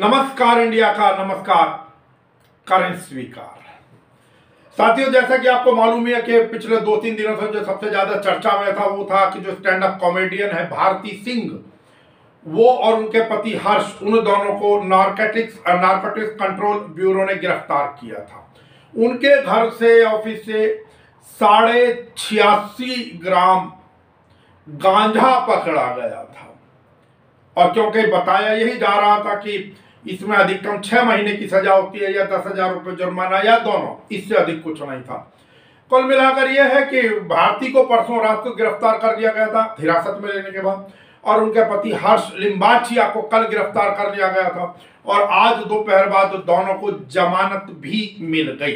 नमस्कार इंडिया का नमस्कार करें स्वीकार। साथियों, जैसा कि आपको मालूम है कि पिछले 2-3 दिनों से जो सबसे ज्यादा चर्चा में था वो था कि जो स्टैंड अप कॉमेडियन है भारती सिंह, वो और उनके पति हर्ष, उन दोनों को नारकोटिक्स कंट्रोल ब्यूरो ने गिरफ्तार किया था। उनके घर से, ऑफिस से 86.5 ग्राम गांजा पकड़ा गया था। और क्योंकि बताया यही जा रहा था कि इसमें अधिकतम 6 महीने की सजा होती है या 10,000 रुपये जुर्माना या दोनों, इससे अधिक कुछ नहीं था। कुल मिलाकर यह है कि भारती को परसों रात को गिरफ्तार कर लिया गया था हिरासत में लेने के बाद, और उनके पति हर्ष लिम्बाचिया को कल गिरफ्तार कर लिया गया था। और आज दोपहर बाद दोनों को जमानत भी मिल गई,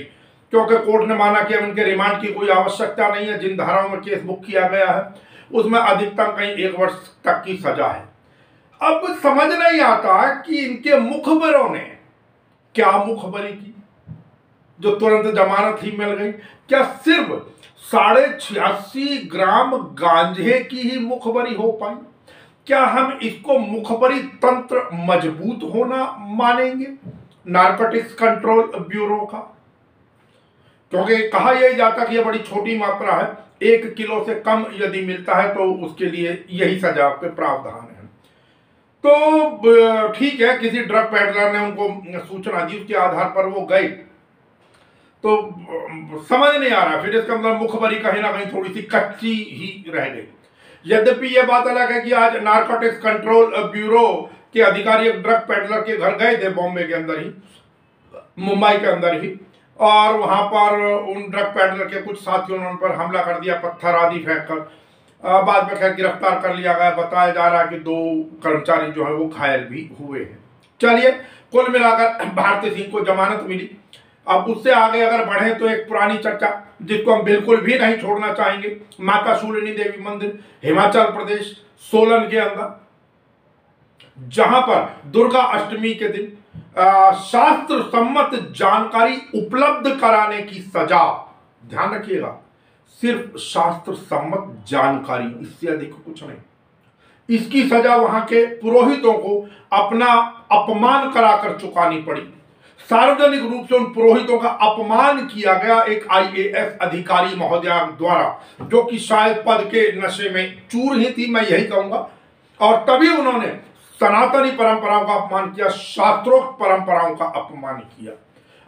क्योंकि कोर्ट ने माना कि अब इनके रिमांड की कोई आवश्यकता नहीं है। जिन धाराओं में केस बुक किया गया है उसमें अधिकतम कहीं 1 वर्ष तक की सजा है। अब समझ नहीं आता कि इनके मुखबरों ने क्या मुखबरी की जो तुरंत जमानत ही मिल गई। क्या सिर्फ 86.5 ग्राम गांजे की ही मुखबरी हो पाई? क्या हम इसको मुखबरी तंत्र मजबूत होना मानेंगे नारकोटिक्स कंट्रोल ब्यूरो का? क्योंकि कहा यही जाता कि यह बड़ी छोटी मात्रा है, 1 किलो से कम यदि मिलता है तो उसके लिए यही सजा के प्रावधान है। तो ठीक है, किसी ड्रग पेडलर ने उनको सूचना दी, उसके आधार पर वो गए, तो समझ नहीं आ रहा फिर इसका मतलब मुखबरी कहीं ना कहीं थोड़ी सी कच्ची ही रह गई। यद्यपि यह बात अलग है कि आज नारकोटिक्स कंट्रोल ब्यूरो के अधिकारी एक ड्रग पेडलर के घर गए थे, बॉम्बे के अंदर ही, मुंबई के अंदर ही, और वहां पर उन ड्रग पेडलर के कुछ साथियों ने उन पर हमला कर दिया, पत्थर आदि फेंककर। बाद में खैर गिरफ्तार कर लिया गया। बताया जा रहा है कि 2 कर्मचारी जो है वो घायल भी हुए हैं। चलिए, कुल मिलाकर भारती सिंह को जमानत मिली। अब उससे आगे अगर बढ़े तो एक पुरानी चर्चा जिसको हम बिल्कुल भी नहीं छोड़ना चाहेंगे, माता शूलिनी देवी मंदिर हिमाचल प्रदेश सोलन के अंदर, जहां पर दुर्गा अष्टमी के दिन शास्त्र सम्मत जानकारी उपलब्ध कराने की सजा, ध्यान रखिएगा, सिर्फ शास्त्र सम्मत जानकारी, इससे अधिक कुछ नहीं। इसकी सजा वहां के पुरोहितों को अपना अपमान कराकर चुकानी पड़ी। सार्वजनिक रूप से उन पुरोहितों का अपमान किया गया एक IAS अधिकारी महोदया द्वारा, जो कि शायद पद के नशे में चूर ही थी, मैं यही कहूंगा। और तभी उन्होंने सनातनी परंपराओं का अपमान किया, शास्त्रोक्त परंपराओं का अपमान किया।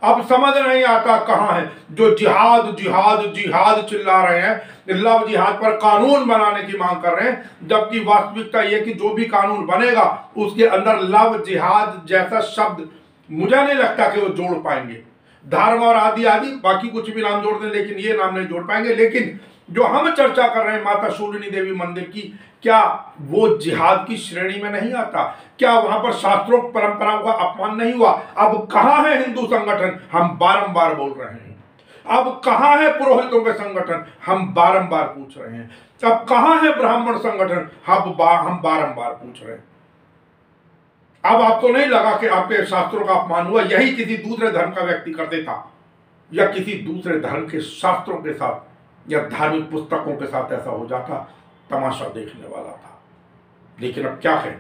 अब समझ नहीं आता कहां है जो जिहाद जिहाद जिहाद चिल्ला रहे हैं, लव जिहाद पर कानून बनाने की मांग कर रहे हैं, जबकि वास्तविकता यह कि जो भी कानून बनेगा उसके अंदर लव जिहाद जैसा शब्द मुझे नहीं लगता कि वो जोड़ पाएंगे। धर्म और आदि आदि बाकी कुछ भी नाम जोड़ दें, लेकिन ये नाम नहीं जोड़ पाएंगे। लेकिन जो हम चर्चा कर रहे हैं माता शूलिनी देवी मंदिर की, क्या वो जिहाद की श्रेणी में नहीं आता? क्या वहां पर शास्त्रोक्त परंपराओं का अपमान नहीं हुआ? अब कहां है हिंदू संगठन? हम बारंबार बोल रहे हैं। अब कहां है पुरोहितों के संगठन? हम बारंबार पूछ रहे हैं। अब कहां है ब्राह्मण संगठन? हम बारंबार पूछ रहे हैं। अब आपको नहीं लगा कि आपके शास्त्रों का अपमान हुआ? यही किसी दूसरे धर्म का व्यक्ति कर देता या किसी दूसरे धर्म के शास्त्रों के साथ या धार्मिक पुस्तकों के साथ ऐसा हो जाता, तमाशा देखने वाला था। लेकिन अब क्या कहें,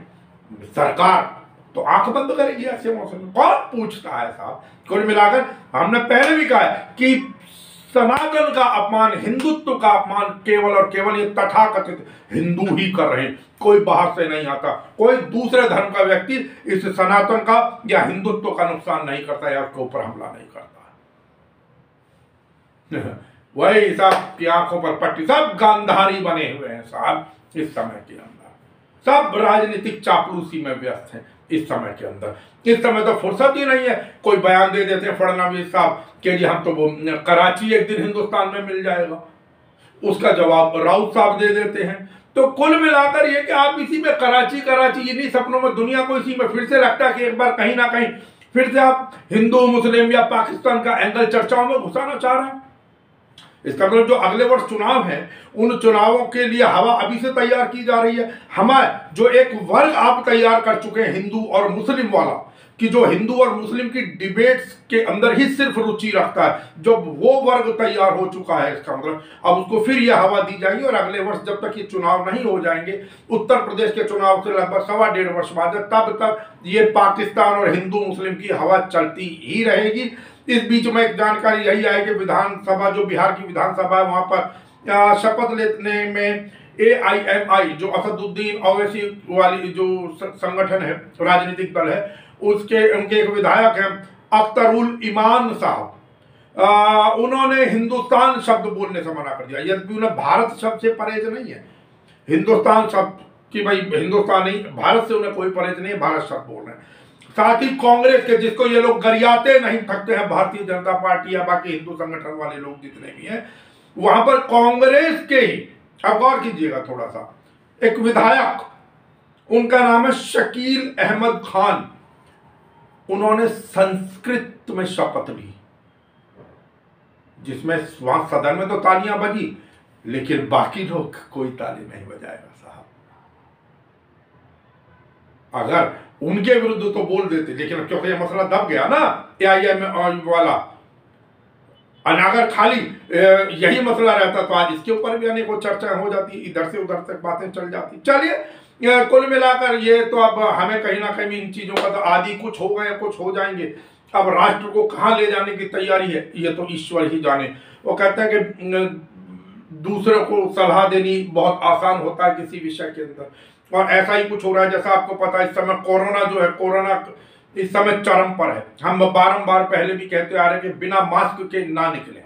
सरकार तो आंख बंद करेगी ऐसे मौसम में? कौन पूछता है साहब? कुल मिलाकर हमने पहले भी कहा है कि सनातन का अपमान, हिंदुत्व का अपमान केवल और केवल ये तथाकथित हिंदू ही कर रहे हैं, कोई बाहर से नहीं आता। कोई दूसरे धर्म का व्यक्ति इस सनातन का या हिंदुत्व का नुकसान नहीं करता या उसके ऊपर हमला नहीं करता। वही सब की आंखों पर पट्टी, सब गांधारी बने हुए हैं साहब इस समय के अंदर, सब राजनीतिक चापलूसी में व्यस्त हैं इस समय के अंदर। इस समय तो फुर्सत ही नहीं है। कोई बयान दे देते हैं फडणवीस साहब के लिए हम तो वो कराची एक दिन हिंदुस्तान में मिल जाएगा, उसका जवाब राउत साहब दे देते हैं। तो कुल मिलाकर ये कि आप इसी में कराची इन्हीं सपनों में दुनिया को इसी में फिर से लगता है कि एक बार कहीं ना कहीं फिर से आप हिंदू मुस्लिम या पाकिस्तान का एंगल चर्चाओं में घुसाना चाह रहे हैं। इसका मतलब जो अगले वर्ष चुनाव है, उन चुनावों के लिए हवा अभी से तैयार की जा रही है। हमारे जो एक वर्ग आप तैयार कर चुके हैं हिंदू और मुस्लिम वाला, कि जो हिंदू और मुस्लिम की डिबेट्स के अंदर ही सिर्फ रुचि रखता है, जब वो वर्ग तैयार हो चुका है, इसका मतलब अब उसको फिर यह हवा दी जाएगी और अगले वर्ष जब तक ये चुनाव नहीं हो जाएंगे, उत्तर प्रदेश के चुनाव से लगभग 1.25 वर्ष बाद, तब तक ये पाकिस्तान और हिंदू मुस्लिम की हवा चलती ही रहेगी। इस बीच में एक जानकारी यही है कि विधानसभा, जो बिहार की विधानसभा है, वहां पर शपथ लेने में AIMI जो असदुद्दीन ओवैसी वाली जो संगठन है, राजनीतिक दल है, उनके एक विधायक हैं अख्तरुल ईमान साहब, उन्होंने हिंदुस्तान शब्द बोलने से मना कर दिया, यद्यपि उन्हें भारत शब्द से परहेज नहीं है। हिंदुस्तान शब्द कि भाई हिंदुस्तान नहीं, भारत से उन्हें कोई परहेज नहीं है, भारत शब्द बोल रहे हैं। साथ ही कांग्रेस के, जिसको ये लोग गरियाते नहीं थकते हैं, भारतीय जनता पार्टी या बाकी हिंदू संगठन वाले लोग जितने भी हैं, वहां पर कांग्रेस के ही, अब गौर कीजिएगा थोड़ा सा, एक विधायक, उनका नाम है शकील अहमद खान, उन्होंने संस्कृत में शपथ ली, जिसमें वहां सदन में तो तालियां बजी, लेकिन बाकी लोग कोई ताली नहीं बजाएगा साहब। अगर उनके विरुद्ध तो बोल देते, लेकिन क्योंकि ये मसला दब गया ना AIMI वाला, अगर खाली यही मसला रहता तो आज इसके ऊपर भी अनेकों चर्चा हो जाती, इधर से उधर तक बातें चल जाती। चलिए, कुल मिलाकर ये तो अब हमें कहीं ना कहीं इन चीजों का तो आदि कुछ हो गए, कुछ हो जाएंगे। अब राष्ट्र को कहाँ ले जाने की तैयारी है, ये तो ईश्वर ही जाने। वो कहते हैं कि दूसरों को सलाह देनी बहुत आसान होता है किसी विषय के अंदर, और ऐसा ही कुछ हो रहा है। जैसा आपको पता है, इस समय कोरोना जो है, कोरोना इस समय चरम पर है। हम बारंबार पहले भी कहते आ रहे हैं कि बिना मास्क के ना निकलें,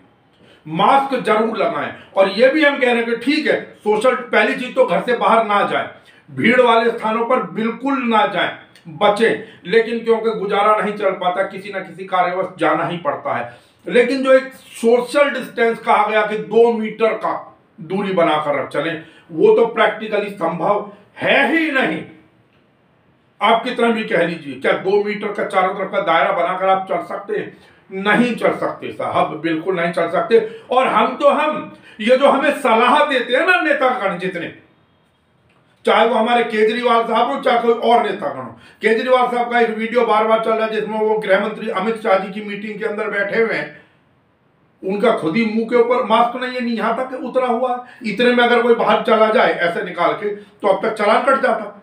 मास्क जरूर लगाएं। और ये भी हम कह रहे हैं कि ठीक है, सोशल, पहली चीज तो घर से बाहर ना जाएं, भीड़ वाले स्थानों पर बिल्कुल ना जाएं, बचें। लेकिन क्योंकि गुजारा नहीं चल पाता, किसी ना किसी कार्यवश जाना ही पड़ता है। लेकिन जो एक सोशल डिस्टेंस कहा गया कि 2 मीटर का दूरी बनाकर चलें, वो तो प्रैक्टिकली संभव है ही नहीं। आप कितना भी कह लीजिए, क्या 2 मीटर का चारों तरफ का दायरा बनाकर आप चल सकते हैं? नहीं चल सकते साहब, बिल्कुल नहीं चल सकते। और हम ये जो हमें सलाह देते हैं ना नेतागण जितने, चाहे वो हमारे केजरीवाल साहब हो, चाहे कोई और नेतागण हो। केजरीवाल साहब का एक वीडियो बार बार चल रहा है जिसमें वो गृह मंत्री अमित शाह जी की मीटिंग के अंदर बैठे हुए हैं, उनका खुद ही मुंह के ऊपर मास्क नहीं है, यहां तक उतरा हुआ है। इतने में अगर कोई बाहर चला जाए ऐसे निकाल के, तो अब तक चालान कट जाता।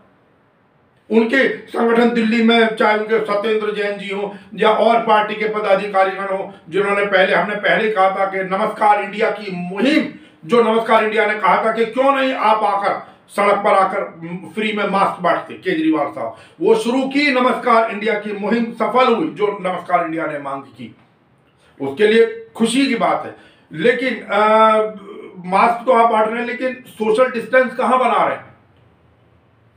उनके संगठन दिल्ली में, चाहे उनके सत्येंद्र जैन जी हो या और पार्टी के पदाधिकारीगण हो, जिन्होंने हमने पहले कहा था कि नमस्कार इंडिया की मुहिम, जो नमस्कार इंडिया ने कहा था कि क्यों नहीं आप आकर सड़क पर आकर फ्री में मास्क बांटते, केजरीवाल साहब, वो शुरू की नमस्कार इंडिया की मुहिम, सफल हुई जो नमस्कार इंडिया ने मांग की, उसके लिए खुशी की बात है। लेकिन मास्क तो आप बांट रहे हैं, लेकिन सोशल डिस्टेंस कहां बना रहे हैं?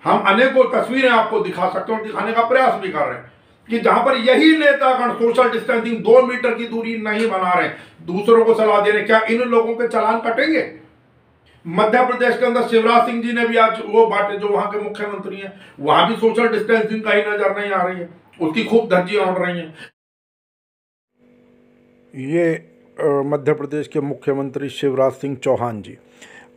हम अनेकों तस्वीरें आपको दिखा सकते हैं, दिखाने का प्रयास भी कर रहे हैं कि जहां पर यही नेतागण सोशल डिस्टेंसिंग 2 मीटर की दूरी नहीं बना रहे, दूसरों को सलाह दे रहे, क्या इन लोगों के चालान कटेंगे? मध्य प्रदेश के अंदर शिवराज सिंह जी ने भी आज वो बांटे, जो वहां के मुख्यमंत्री हैं, वहां भी सोशल डिस्टेंसिंग कहीं नजर नहीं आ रही है, उसकी खूब धज्जियां उड़ रही हैं। ये मध्य प्रदेश के मुख्यमंत्री शिवराज सिंह चौहान जी,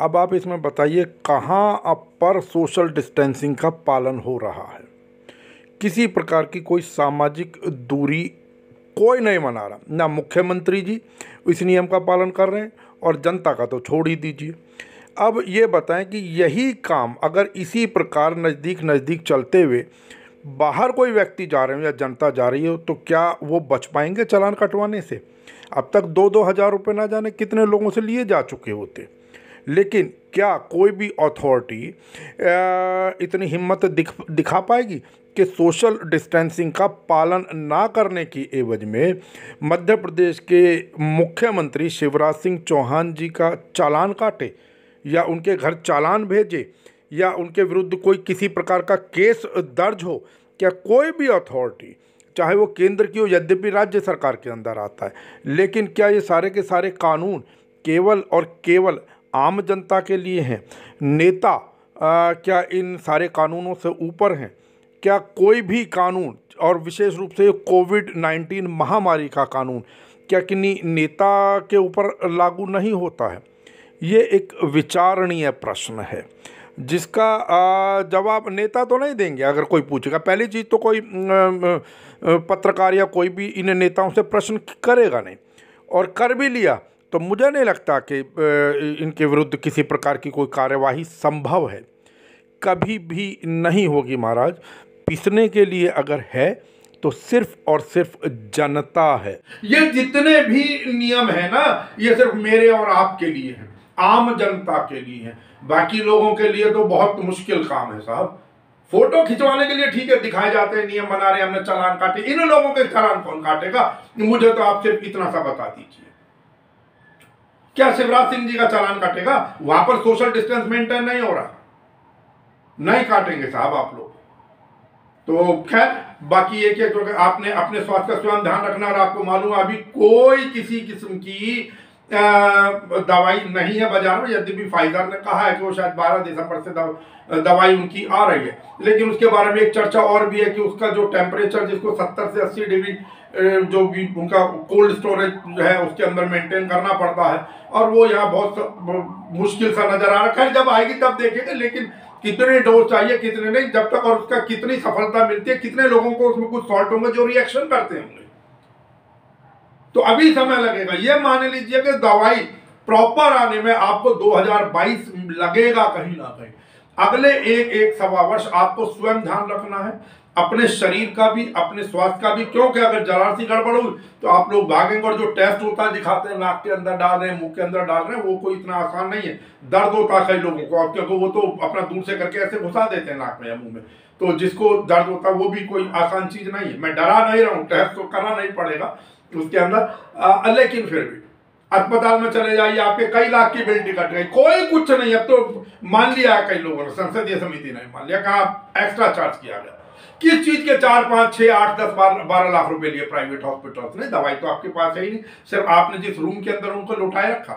अब आप इसमें बताइए कहाँ पर सोशल डिस्टेंसिंग का पालन हो रहा है? किसी प्रकार की कोई सामाजिक दूरी कोई नहीं मना रहा, ना मुख्यमंत्री जी इस नियम का पालन कर रहे हैं, और जनता का तो छोड़ ही दीजिए। अब ये बताएं कि यही काम अगर इसी प्रकार नज़दीक चलते हुए बाहर कोई व्यक्ति जा रहे हो या जनता जा रही हो, तो क्या वो बच पाएंगे चालान कटवाने से? अब तक 2-2 हज़ार रुपये ना जाने कितने लोगों से लिए जा चुके होते। लेकिन क्या कोई भी अथॉरिटी इतनी हिम्मत दिखा पाएगी कि सोशल डिस्टेंसिंग का पालन ना करने की एवज में मध्य प्रदेश के मुख्यमंत्री शिवराज सिंह चौहान जी का चालान काटे, या उनके घर चालान भेजे, या उनके विरुद्ध कोई किसी प्रकार का केस दर्ज हो? क्या कोई भी अथॉरिटी, चाहे वो केंद्र की हो, यद्यपि राज्य सरकार के अंदर आता है, लेकिन क्या ये सारे के सारे कानून केवल और केवल आम जनता के लिए हैं? नेता क्या इन सारे कानूनों से ऊपर हैं? क्या कोई भी कानून, और विशेष रूप से कोविड-19 महामारी का कानून, क्या किन्हीं नेता के ऊपर लागू नहीं होता है? ये एक विचारणीय प्रश्न है। जिसका जवाब नेता तो नहीं देंगे अगर कोई पूछेगा। पहली चीज़ तो कोई पत्रकार या कोई भी इन नेताओं से प्रश्न करेगा नहीं, और कर भी लिया तो मुझे नहीं लगता कि इनके विरुद्ध किसी प्रकार की कोई कार्यवाही संभव है, कभी भी नहीं होगी महाराज। पिसने के लिए अगर है तो सिर्फ और सिर्फ जनता है। ये जितने भी नियम है ना, ये सिर्फ मेरे और आपके लिए है, आम जनता के लिए है। बाकी लोगों के लिए तो बहुत मुश्किल काम है साहब। फोटो खिंचवाने के लिए ठीक है, दिखाए जाते हैं, नियम बना रहे, हमने चालान काटे। इन लोगों के चालान कौन काटेगा? मुझे तो आप सिर्फ इतना सा बता दीजिए, क्या शिवराज सिंह जी का चालान काटेगा? वहां पर सोशल डिस्टेंस मेंटेन नहीं हो रहा, नहीं काटेंगे साहब आप लोग। तो खैर, बाकी ये कि क्योंकि आपने अपने स्वास्थ्य का स्वयं ध्यान रखना, और आपको मालूम है अभी कोई किसी किस्म की दवाई नहीं है बाजार में। यद्यपि फाइजर ने कहा है कि वो शायद 12 दिसंबर से दवाई उनकी आ रही है, लेकिन उसके बारे में एक चर्चा और भी है कि उसका जो टेम्परेचर, जिसको 70 से 80 डिग्री जो भी उनका कोल्ड स्टोरेज जो है उसके अंदर मेंटेन करना पड़ता है, और वो यहाँ बहुत मुश्किल सा नजर आ रहा है। खैर, जब आएगी तब देखेंगे, लेकिन कितने डोज चाहिए, कितने नहीं, जब तक, और उसका कितनी सफलता मिलती है, कितने लोगों को उसमें कुछ सॉल्ट होंगे जो रिएक्शन करते होंगे, तो अभी समय लगेगा। ये मान लीजिए कि दवाई प्रॉपर आने में आपको 2022 लगेगा कहीं ना कहीं। अगले एक सवा वर्ष आपको स्वयं ध्यान रखना है, अपने शरीर का भी, अपने स्वास्थ्य का भी, क्योंकि अगर जरा सी गड़बड़ हुई तो आप लोग भागेंगे। और जो टेस्ट होता है दिखाते हैं, नाक के अंदर डाल रहे हैं, मुंह के अंदर डाल रहे हैं, वो कोई इतना आसान नहीं है। दर्द होता है कई लोगों को, क्योंकि वो तो अपना दूर से करके ऐसे घुसा देते हैं नाक में या मुंह में, तो जिसको दर्द होता है वो भी कोई आसान चीज नहीं है। मैं डरा नहीं रहा हूँ, टेस्ट तो करना नहीं पड़ेगा उसके अंदर, लेकिन फिर भी अस्पताल में चले जाइए, आपके कई लाख की बिल टिकट गई, कोई कुछ नहीं। अब तो मान लिया है कई लोगों ने, संसदीय समिति ने मान लिया, कहा एक्स्ट्रा चार्ज किया गया। किस चीज के 4, 5, 6, 8, 10, 12 लाख रुपए लिए प्राइवेट हॉस्पिटल्स ने? दवाई तो आपके पास है ही नहीं, सिर्फ आपने जिस रूम के अंदर उनको लुटाए रखा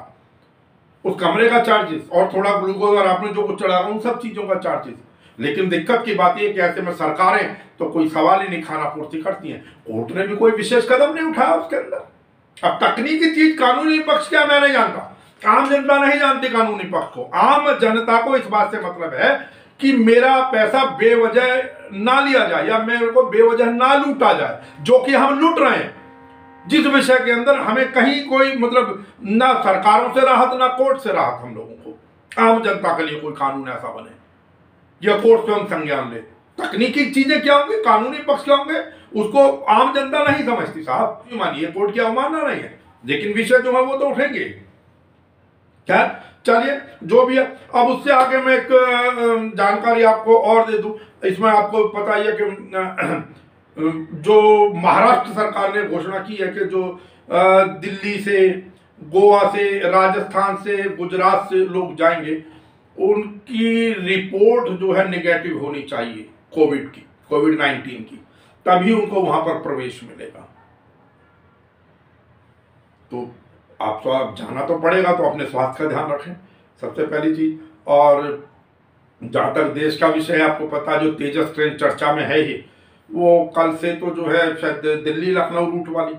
उस कमरे का चार्जेस, और थोड़ा ग्लूकोज और आपने जो कुछ चढ़ा उन सब चीजों का चार्जेस। लेकिन दिक्कत की बात यह कि ऐसे में सरकारें तो कोई सवाल ही नहीं खाना पूर्ति करती हैं। कोर्ट ने भी कोई विशेष कदम नहीं उठाया उसके अंदर। अब तकनीकी चीज, कानूनी पक्ष क्या, मैं नहीं जानता, आम जनता नहीं जानती कानूनी पक्ष को। आम जनता को इस बात से मतलब है कि मेरा पैसा बेवजह ना लिया जाए, या मेरे को बेवजह ना लूटा जाए, जो कि हम लूट रहे हैं, जिस विषय के अंदर हमें कहीं कोई मतलब ना सरकारों से राहत ना कोर्ट से राहत। हम लोगों को, आम जनता के लिए कोई कानून ऐसा बने या कोर्ट स्वयं संज्ञान ले। तकनीकी चीजें क्या होंगी, कानूनी पक्ष क्या होंगे, उसको आम जनता नहीं समझती साहब। मानिए कोर्ट की अवमानना नहीं है, लेकिन विषय जो है वो तो उठेंगे। क्या, चलिए जो भी है। अब उससे आगे मैं एक जानकारी आपको और दे दूं। इसमें आपको पता ही है कि जो महाराष्ट्र सरकार ने घोषणा की है कि जो दिल्ली से, गोवा से, राजस्थान से, गुजरात से लोग जाएंगे, उनकी रिपोर्ट जो है नेगेटिव होनी चाहिए कोविड-19 की, तभी उनको वहां पर प्रवेश मिलेगा। तो आप जाना तो पड़ेगा, तो अपने स्वास्थ्य का ध्यान रखें सबसे पहली चीज। और जहां तक देश का विषय है, आपको पता, जो तेजस ट्रेन चर्चा में है ही, वो कल से तो जो है शायद दिल्ली लखनऊ रूट वाली,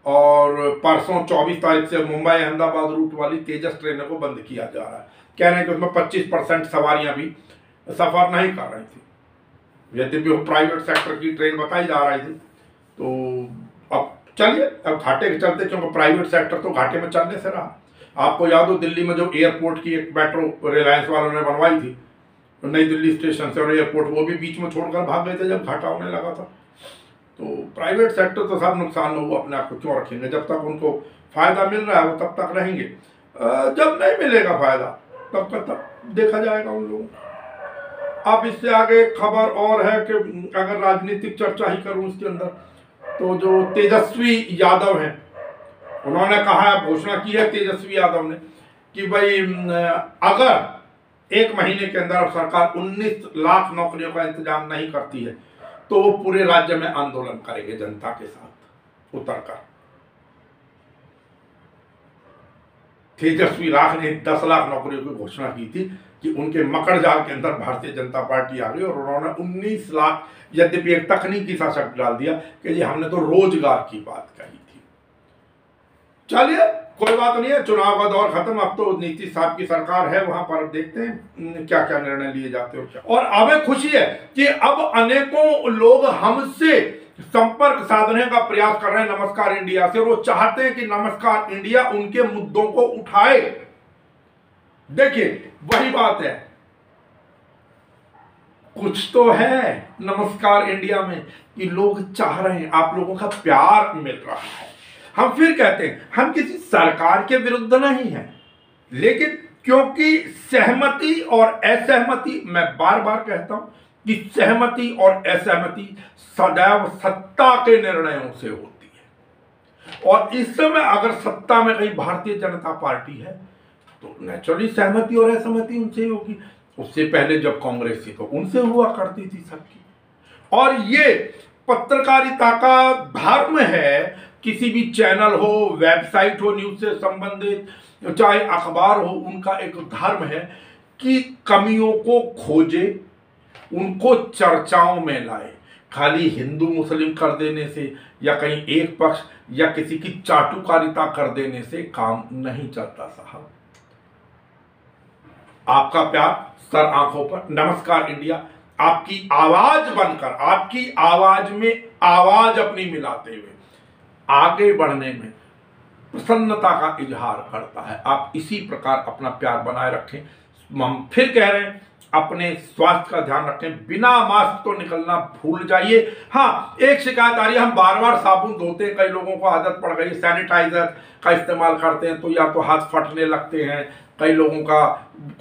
और परसों 24 तारीख से मुंबई अहमदाबाद रूट वाली तेजस ट्रेनों को बंद किया जा रहा है। कह रहे हैं कि उसमें 25% सवारियां भी सफर नहीं कर रही थी, यद्यपि वो प्राइवेट सेक्टर की ट्रेन बताई जा रही थी। तो अब चलिए, अब घाटे के चलते, क्योंकि प्राइवेट सेक्टर तो घाटे में चलने से रहा। आपको याद हो दिल्ली में जो एयरपोर्ट की एक मेट्रो रिलायंस वालों ने बनवाई थी नई दिल्ली स्टेशन से, और एयरपोर्ट वो भी बीच में छोड़कर भाग गए थे जब घाटा होने लगा था। तो प्राइवेट सेक्टर तो सब नुकसान हो, वो अपने आप को क्यों रखेंगे? जब तक उनको फायदा मिल रहा है वो तब तक रहेंगे, जब नहीं मिलेगा फायदा तब देखा जाएगा उन लोगों को। अब इससे आगे खबर और है कि अगर राजनीतिक चर्चा ही करूं इसके अंदर, तो जो तेजस्वी यादव हैं, उन्होंने कहा है, घोषणा की है तेजस्वी यादव ने कि भाई अगर 1 महीने के अंदर सरकार 19 लाख नौकरियों का इंतजाम नहीं करती है तो वो पूरे राज्य में आंदोलन करेंगे जनता के साथ उतरकर। तेजस्वी लाख ने 10 लाख नौकरियों की घोषणा की थी कि उनके मकड़ जाल के अंदर भारतीय जनता पार्टी आ गई, और उन्होंने 19 लाख, यद्यपि एक तकनीकी सा शब्द डाल दिया कि जी हमने तो रोजगार की बात कही थी। चलिए कोई बात नहीं है, चुनाव का दौर खत्म, अब तो नीतीश साहब की सरकार है वहां पर, अब देखते हैं क्या क्या निर्णय लिए जाते हैं। और हमें खुशी है कि अब अनेकों लोग हमसे संपर्क साधने का प्रयास कर रहे हैं नमस्कार इंडिया से, और वो चाहते हैं कि नमस्कार इंडिया उनके मुद्दों को उठाए। देखिए वही बात है, कुछ तो है नमस्कार इंडिया में कि लोग चाह रहे हैं, आप लोगों का प्यार मिल रहा है। हम फिर कहते हैं हम किसी सरकार के विरुद्ध नहीं हैं, लेकिन क्योंकि सहमति और असहमति, मैं बार बार कहता हूं कि सहमति और असहमति सदैव सत्ता के निर्णयों से होती है, और इस समय अगर सत्ता में कहीं भारतीय जनता पार्टी है तो नेचुरली सहमति और असहमति उनसे ही होगी। उससे पहले जब कांग्रेस थी तो उनसे हुआ करती थी सबकी। और ये पत्रकारिता का धर्म है, किसी भी चैनल हो, वेबसाइट हो न्यूज से संबंधित, चाहे अखबार हो, उनका एक धर्म है कि कमियों को खोजे, उनको चर्चाओं में लाए। खाली हिंदू मुस्लिम कर देने से या कहीं एक पक्ष या किसी की चाटुकारिता कर देने से काम नहीं चलता साहब। आपका प्यार सर आंखों पर, नमस्कार इंडिया आपकी आवाज बनकर, आपकी आवाज में आवाज अपनी मिलाते हुए आगे बढ़ने में प्रसन्नता का इजहार करता है। आप इसी प्रकार अपना प्यार बनाए रखें। हम फिर कह रहे हैं अपने स्वास्थ्य का ध्यान रखें, बिना मास्क तो निकलना भूल जाइए। हाँ, एक शिकायत आ रही है, हम बार बार साबुन धोते हैं, कई लोगों को आदत पड़ गई, सैनिटाइजर का इस्तेमाल करते हैं तो या तो हाथ फटने लगते हैं, कई लोगों का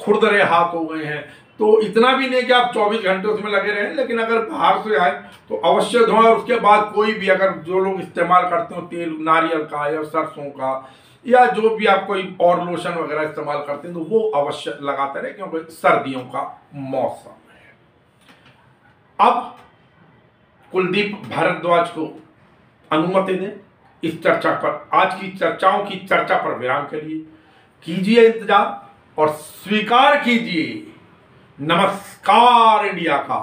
खुरदरे हाथ हो गए हैं। तो इतना भी नहीं कि आप 24 घंटे उसमें लगे रहें, लेकिन अगर बाहर से आए तो अवश्य धोएं। और उसके बाद कोई भी अगर जो लोग इस्तेमाल करते हो तेल नारियल का या सरसों का या जो भी आप कोई और लोशन वगैरह इस्तेमाल करते हैं तो वो अवश्य लगाते रहे, क्योंकि सर्दियों का मौसम है। अब कुलदीप भारद्वाज को अनुमति दें इस चर्चा पर, आज की चर्चाओं की चर्चा पर विराम के लिए कीजिए इंतजार और स्वीकार कीजिए नमस्कार इंडिया का।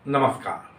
नमस्कार।